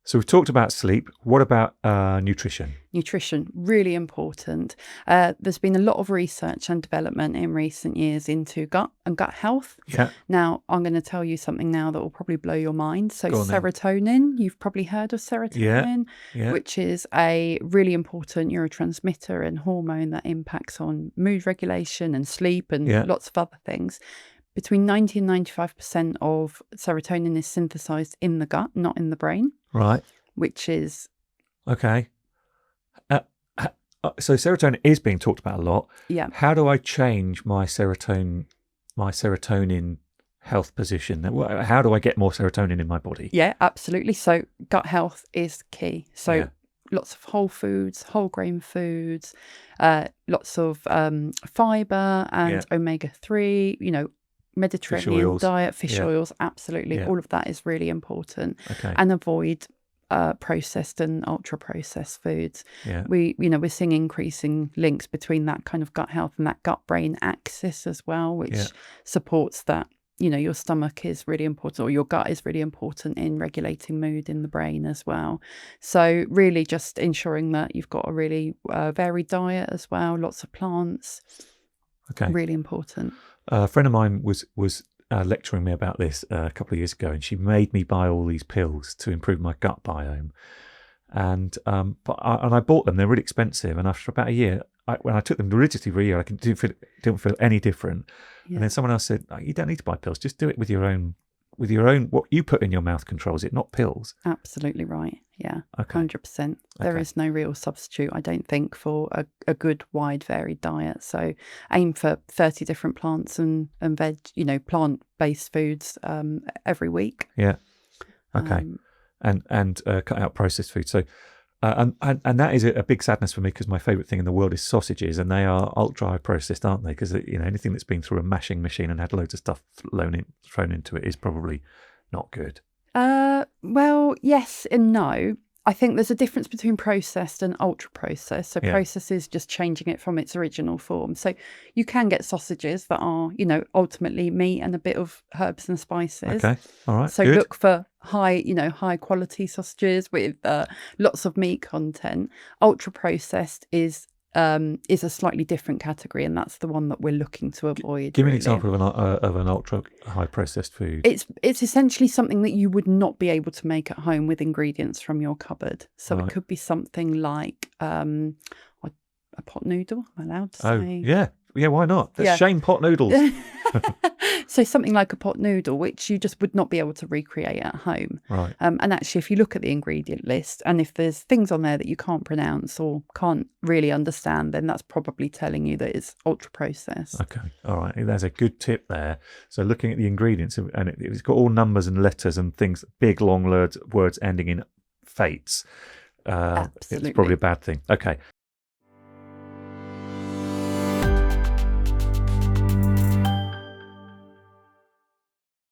So we've talked about sleep. What about nutrition? Nutrition, really important. There's been a lot of research and development in recent years into gut and gut health. Yeah. Now, I'm going to tell you something now that will probably blow your mind. So Go on then. serotonin, you've probably heard of serotonin, Yeah. which is a really important neurotransmitter and hormone that impacts on mood regulation and sleep and lots of other things. Between 90 and 95% of serotonin is synthesized in the gut, not in the brain. Right. Which is... Okay. So serotonin is being talked about a lot. Yeah. How do I change my serotonin health position? How do I get more serotonin in my body? Yeah, absolutely. So gut health is key. So lots of whole foods, whole grain foods, lots of fiber and omega-3, Mediterranean diet, fish oils, absolutely. All of that is really important. Okay. And avoid processed and ultra processed foods. Yeah. We're seeing increasing links between that kind of gut health and that gut brain axis as well, which supports that. Your stomach is really important, or your gut is really important in regulating mood in the brain as well. So really just ensuring that you've got a really varied diet as well, lots of plants. Okay. Really important. A friend of mine was lecturing me about this a couple of years ago, and she made me buy all these pills to improve my gut biome. And I bought them. They're really expensive. And after about a year, when I took them religiously for a year, I didn't feel any different. Yeah. And then someone else said, "You don't need to buy pills. Just do it with your own. What you put in your mouth controls it, not pills." Absolutely right. Yeah, okay. 100%. There is no real substitute, I don't think, for a good, wide, varied diet. So aim for 30 different plants and veg, plant-based foods every week. Yeah. Okay. And cut out processed food. So, and that is a big sadness for me, because my favourite thing in the world is sausages, and they are ultra high processed, aren't they? Because anything that's been through a mashing machine and had loads of stuff thrown into it is probably not good. Well, yes and no. I think there's a difference between processed and ultra processed. So processed is just changing it from its original form. So you can get sausages that are, ultimately meat and a bit of herbs and spices. Okay, all right. So good. Look for high quality sausages with lots of meat content. Ultra processed is a slightly different category, and that's the one that we're looking to avoid. Give me an example of an ultra high processed food. It's essentially something that you would not be able to make at home with ingredients from your cupboard. So It could be something like a pot noodle. Am I allowed to say? Oh, yeah. Why not? Let's shame pot noodles. So something like a pot noodle, which you just would not be able to recreate at home. Right. And actually, if you look at the ingredient list, and if there's things on there that you can't pronounce or can't really understand, then that's probably telling you that it's ultra processed. Okay. All right. There's a good tip there. So looking at the ingredients, and it's got all numbers and letters and things, big long words ending in fates. It's probably a bad thing. Okay.